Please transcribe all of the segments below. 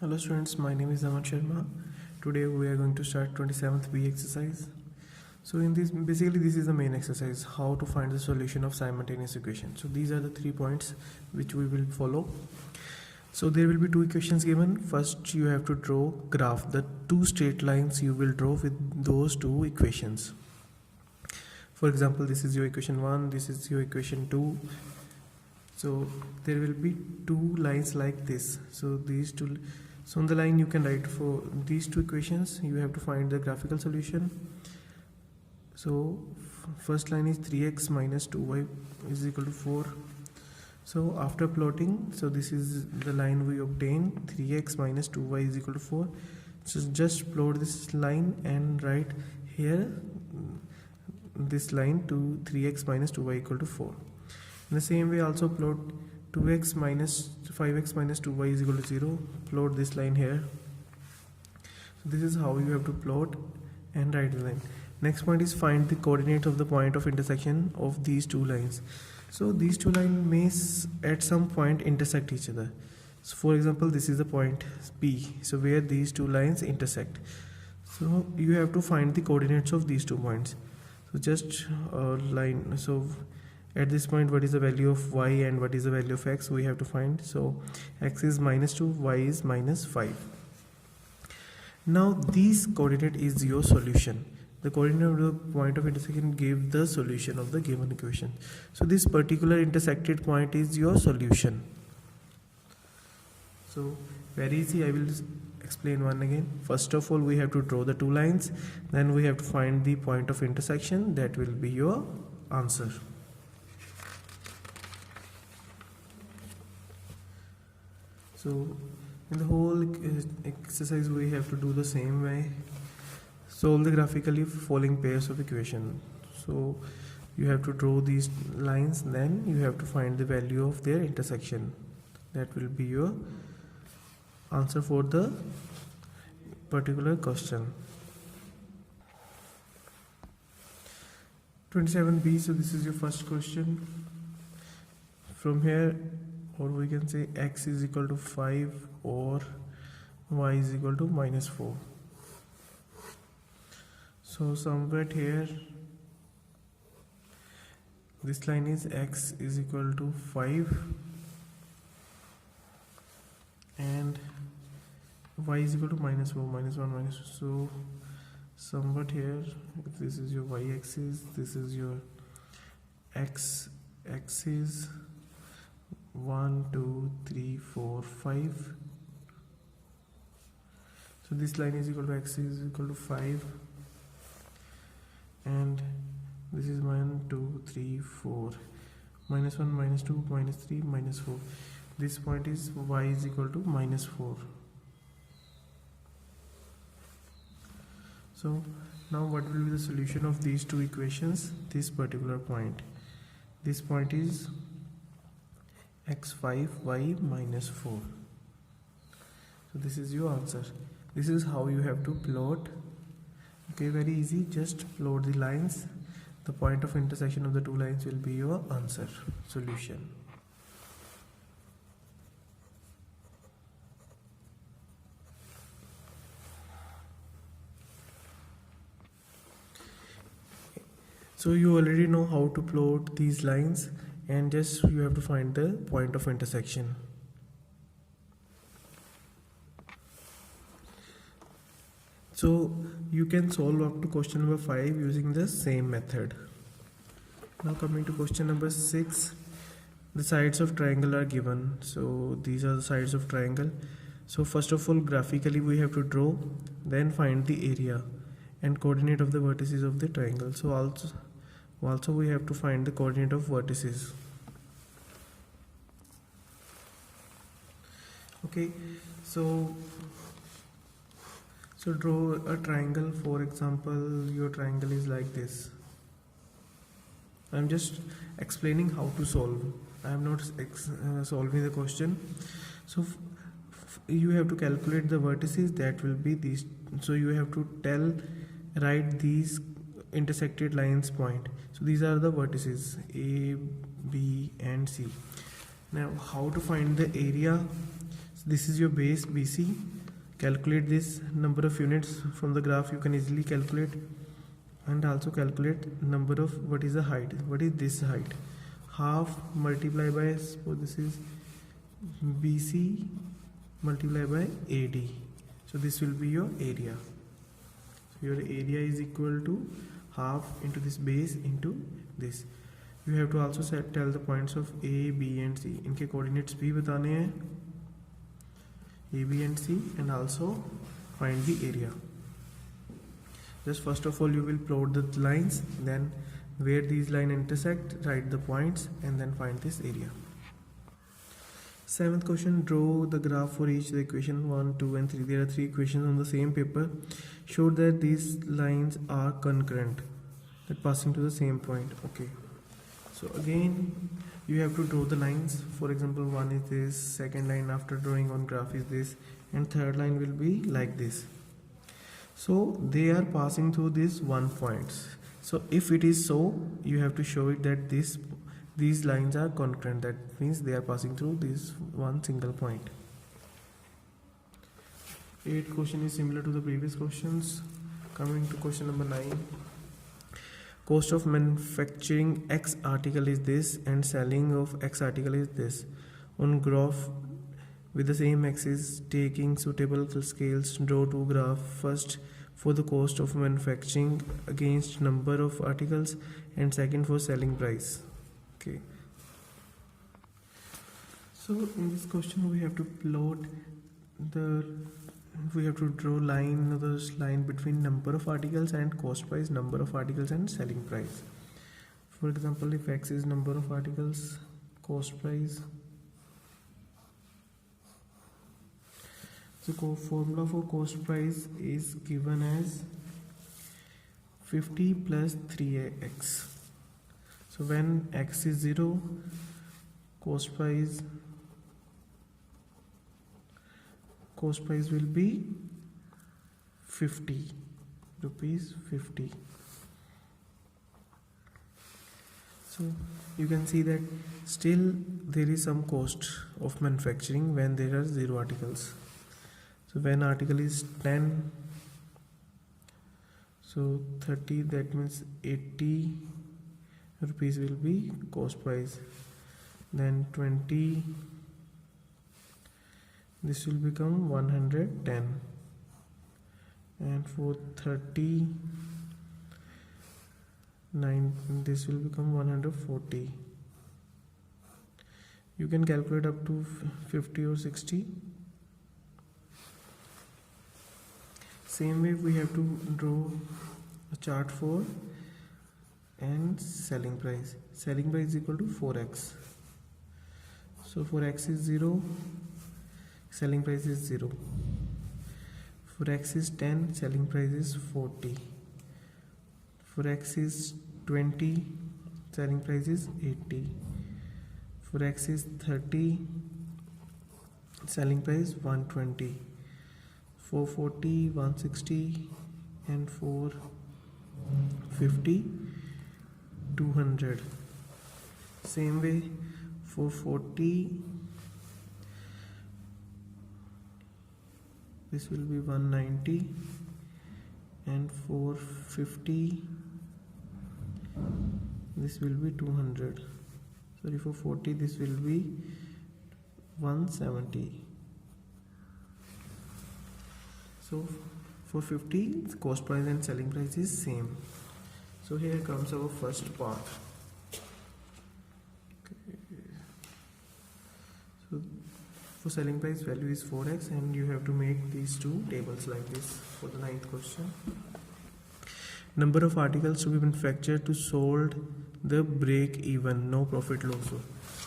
Hello students, my name is Aman Sharma. Today we are going to start 27th B exercise. So in this, basically this is the main exercise, how to find the solution of simultaneous equation. So these are the 3 points which we will follow. So there will be 2 equations given. First you have to draw graph, the 2 straight lines you will draw with those 2 equations. For example, this is your equation 1, this is your equation 2. So there will be 2 lines like this. So these 2, so on the line you can write for these 2 equations, you have to find the graphical solution. So first line is 3x minus 2y is equal to 4. So after plotting, so this is the line we obtain, 3x minus 2y is equal to 4. So just plot this line and write here this line to 3x minus 2y equal to 4. In the same way also plot 2x minus 5x minus 2y is equal to 0. Plot this line here. So this is how you have to plot and write the line. Next point is find the coordinates of the point of intersection of these 2 lines. So these 2 lines may at some point intersect each other. So for example, this is the point P. So where these 2 lines intersect. So you have to find the coordinates of these 2 points. So just line. So at this point, what is the value of y and what is the value of x we have to find. So x is minus 2, y is minus 5. Now this coordinate is your solution. The coordinate of the point of intersection gives the solution of the given equation. So this particular intersected point is your solution. So very easy, I will explain one again. First of all, we have to draw the 2 lines. Then we have to find the point of intersection. That will be your answer. So in the whole exercise we have to do the same way. Solve the graphically following pairs of equation. So you have to draw these lines, then you have to find the value of their intersection. That will be your answer for the particular question. 27b, so this is your first question. From here, or we can say x is equal to 5 or y is equal to minus 4. So somewhere here this line is x is equal to 5 and y is equal to minus 4, minus 1, minus 2. So somewhat here, if this is your y axis, this is your x axis, 1 2 3 4 5. So this line is equal to x is equal to 5 and this is 1 2 3 4, minus 1, minus 2, minus 3, minus 4. This point is y is equal to minus 4. So now what will be the solution of these 2 equations? This particular point, this point is x5 y minus 4. So this is your answer. This is how you have to plot. Okay, very easy, just plot the lines. The point of intersection of the 2 lines will be your answer, solution. So you already know how to plot these lines, and just you have to find the point of intersection. So you can solve up to question number 5 using the same method. Now coming to question number 6, the sides of triangle are given. So these are the sides of triangle. So first of all, graphically we have to draw, then find the area and coordinate of the vertices of the triangle. So also we have to find the coordinate of vertices. Okay, so draw a triangle. For example, your triangle is like this. I'm just explaining how to solve. I am not solving the question. So you have to calculate the vertices, that will be these. So you have to write these intersected lines point. So these are the vertices A, B and C. Now how to find the area? this is your base BC. Calculate this number of units from the graph. You can easily calculate, and also calculate number of what is the height. What is this height? Half multiply by, suppose this is BC multiply by AD. So this will be your area. So your area is equal to half into this base into this. You have to also tell the points of A, B and C. इनके coordinates भी बताने हैं, A, B and C, and also find the area. Just first of all you will plot the lines, then where these lines intersect, write the points, and then find this area. Seventh question, draw the graph for each the equation 1, 2 and 3. There are 3 equations on the same paper. Show that these lines are concurrent, that passing to the same point. Okay, so again you have to draw the lines. For example, one is this, second line after drawing on graph is this, and third line will be like this. So they are passing through these 1 points. So if it is so, you have to show it that these lines are concurrent. That means they are passing through this one single point. 8th question is similar to the previous questions. Coming to question number 9. Cost of manufacturing X article is this and selling of X article is this. On graph with the same axis, taking suitable scales, draw 2 graphs. First for the cost of manufacturing against number of articles, and second for selling price. Okay, so in this question we have to draw line between number of articles and cost price, number of articles and selling price. For example, if X is number of articles, cost price. So formula for cost price is given as 50 plus 3x. So when x is 0, cost price will be 50 rupees 50. So you can see that still there is some cost of manufacturing when there are 0 articles. So when article is 10, so 30, that means 80 rupees will be cost price. Then 20, this will become 110, and for 30, 9, this will become 140. You can calculate up to 50 or 60. Same way we have to draw a chart for and selling price. Selling price is equal to 4x. So for x is 0, selling price is 0. For x is 10, selling price is 40. For x is 20, selling price is 80. For x is 30, selling price 120. For 40, 160, and for 50, 200. Same way for 40, this will be 190, and for 50, this will be 200. Sorry, for 40 this will be 170. So for 50, cost price and selling price is same. So here comes our first part. Okay. So for selling price value is 4x, and you have to make these two tables like this for the 9th question. Number of articles to be manufactured to sold the break even, no profit loss.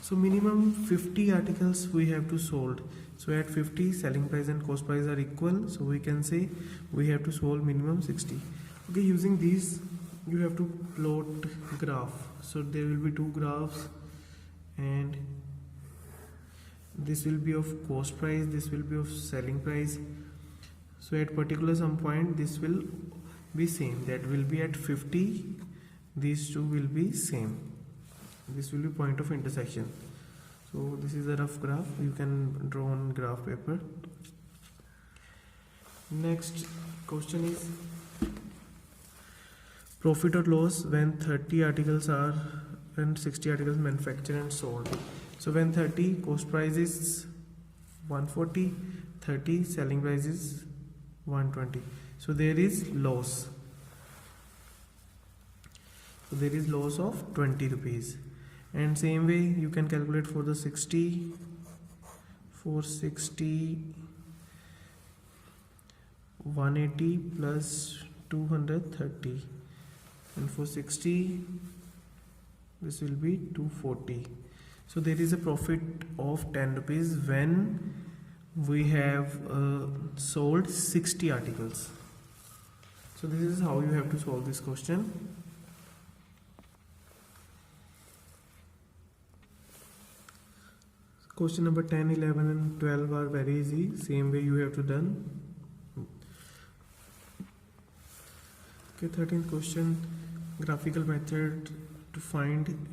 So minimum 50 articles we have to sold. So at 50, selling price and cost price are equal, so we can say we have to sold minimum 60. Okay, using these you have to plot graph. So there will be 2 graphs, and this will be of cost price, this will be of selling price. So at particular some point this will be same, that will be at 50, these two will be same. This will be point of intersection. So So this is a rough graph, you can draw on graph paper. Next question is profit or loss when 30 articles are and 60 articles manufactured and sold. So when 30 cost price is 140, 30 selling price is 120, so there is loss. So there is loss of 20 rupees. And same way you can calculate for the 60. For 60, 180 plus 230, and for 60 this will be 240. So there is a profit of 10 rupees when we have sold 60 articles. So this is how you have to solve this question. Question number 10, 11 and 12 are very easy, same way you have to done. Okay, 13th question, graphical method to find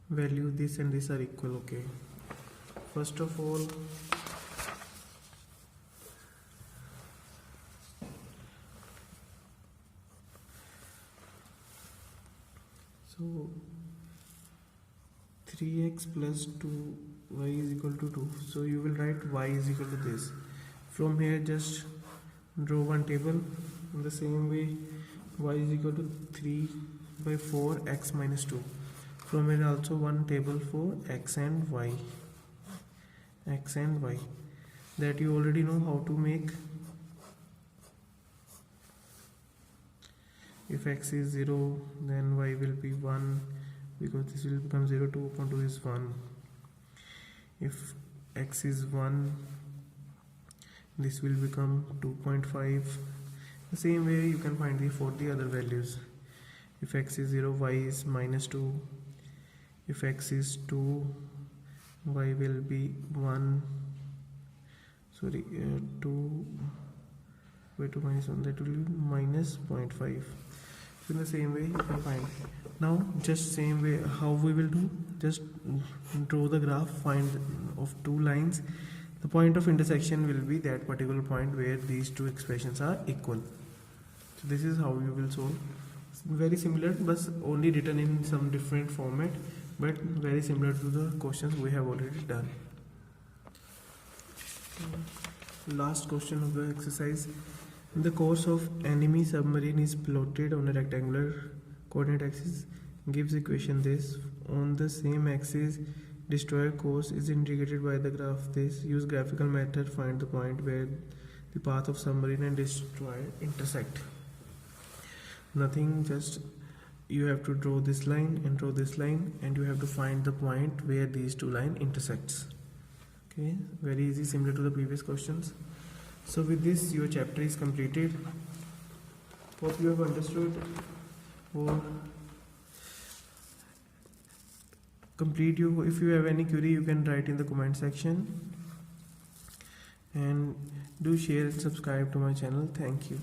value this and this are equal. Okay, first of all so 3x plus 2y is equal to 2, so you will write y is equal to this. From here just draw one table. In the same way y is equal to 3 by 4 x minus 2. From here also one table for x and y, that you already know how to make. If x is 0 then y will be 1, because this will become 0, 2 upon 2 is 1. If x is 1, this will become 2.5. The same way you can find for the other values. If x is 0, y is minus 2. If x is 2, y will be 1. 2 by 2 minus 1, that will be minus 0.5. So in the same way you can find. Now just same way how we will do, just draw the graph, find of two lines. The point of intersection will be that particular point where these two expressions are equal. So this is how you will solve. It's very similar but only written in some different format, but very similar to the questions we have already done. Last question of the exercise. The course of enemy submarine is plotted on a rectangular coordinate axis. Gives equation this. On the same axis, destroyer course is indicated by the graph this. Use graphical method, find the point where the path of submarine and destroyer intersect. Nothing, just you have to draw this line and draw this line, and you have to find the point where these two lines intersects. Okay, very easy, similar to the previous questions. So with this your chapter is completed. Hope you have understood. Or complete you. If you have any query you can write in the comment section, and do share and subscribe to my channel. Thank you.